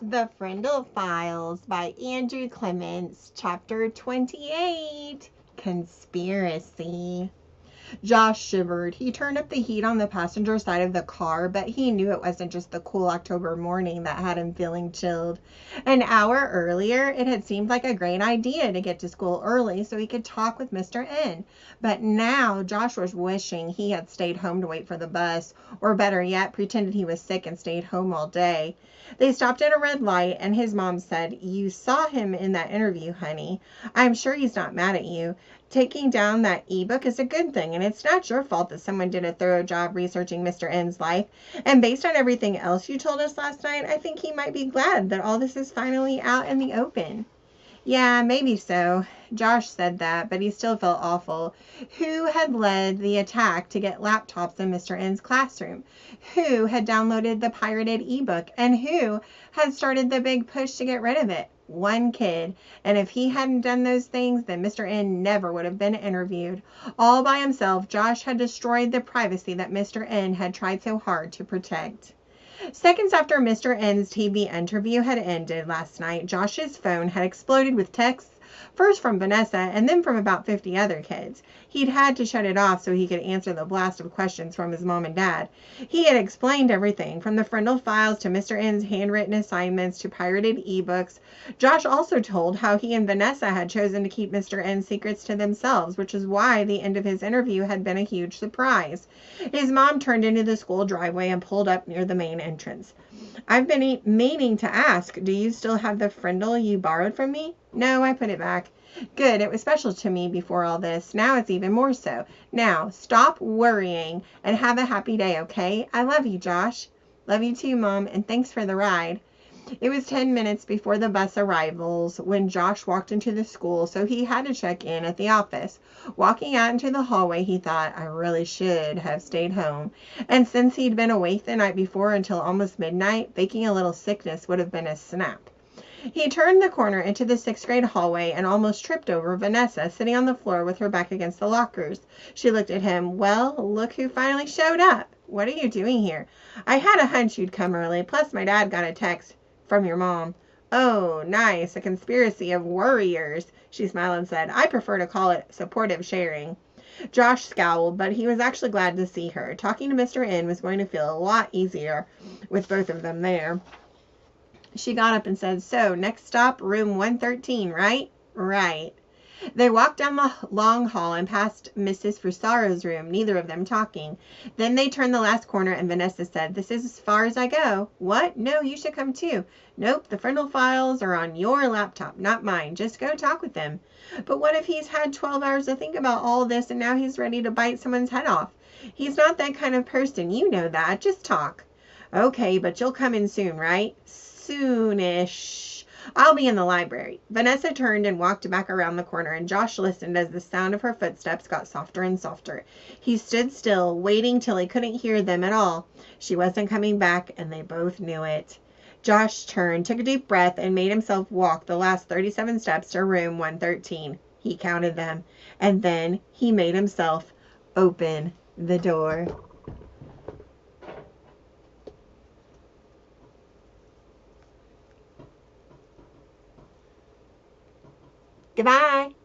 The Frindle Files by Andrew Clements, Chapter 28, Conspiracy. Josh shivered. He turned up the heat on the passenger side of the car, but he knew it wasn't just the cool October morning that had him feeling chilled. An hour earlier, it had seemed like a great idea to get to school early so he could talk with Mr. N. But now Josh was wishing he had stayed home to wait for the bus, or better yet, pretended he was sick and stayed home all day. They stopped at a red light, and his mom said, "You saw him in that interview, honey. I'm sure he's not mad at you. Taking down that ebook is a good thing, and it's not your fault that someone did a thorough job researching Mr. N's life. And based on everything else you told us last night, I think he might be glad that all this is finally out in the open." Yeah, maybe so. Josh said that, but he still felt awful. Who had led the attack to get laptops in Mr. N's classroom? Who had downloaded the pirated ebook? And who had started the big push to get rid of it? One kid. And if he hadn't done those things, then Mr. N never would have been interviewed. All by himself, Josh had destroyed the privacy that Mr. N had tried so hard to protect. Seconds after Mr. N's TV interview had ended last night, Josh's phone had exploded with texts, first from Vanessa and then from about 50 other kids. He'd had to shut it off so he could answer the blast of questions from his mom and dad. He had explained everything, from the Frindle Files to Mr. N's handwritten assignments to pirated ebooks. Josh also told how he and Vanessa had chosen to keep Mr. N's secrets to themselves, which is why the end of his interview had been a huge surprise. His mom turned into the school driveway and pulled up near the main entrance. "I've been meaning to ask, do you still have the Frindle you borrowed from me?" "No, I put it back." "Good, it was special to me before all this. Now it's even more so. Now, stop worrying and have a happy day, okay? I love you, Josh." "Love you too, Mom, and thanks for the ride." It was 10 minutes before the bus arrivals when Josh walked into the school, so he had to check in at the office. Walking out into the hallway, he thought, "I really should have stayed home." And since he'd been awake the night before until almost midnight, faking a little sickness would have been a snap. He turned the corner into the 6th grade hallway and almost tripped over Vanessa, sitting on the floor with her back against the lockers. She looked at him. "Well, look who finally showed up. What are you doing here?" "I had a hunch you'd come early, plus my dad got a text from your mom." "Oh, nice, a conspiracy of worriers," she smiled and said. "I prefer to call it supportive sharing." Josh scowled, but he was actually glad to see her. Talking to Mr. N was going to feel a lot easier with both of them there. She got up and said, "So, next stop, room 113, right?" "Right." They walked down the long hall and past Mrs. Frusaro's room, neither of them talking. Then they turned the last corner and Vanessa said, "This is as far as I go." "What? No, you should come too." "Nope, the Frindle Files are on your laptop, not mine. Just go talk with them." "But what if he's had 12 hours to think about all this and now he's ready to bite someone's head off?" "He's not that kind of person. You know that. Just talk." "Okay, but you'll come in soon, right?" "Soonish. I'll be in the library." Vanessa turned and walked back around the corner, and Josh listened as the sound of her footsteps got softer and softer. He stood still, waiting till he couldn't hear them at all. She wasn't coming back, and they both knew it. Josh turned, took a deep breath, and made himself walk the last 37 steps to room 113. He counted them, and then he made himself open the door. Goodbye.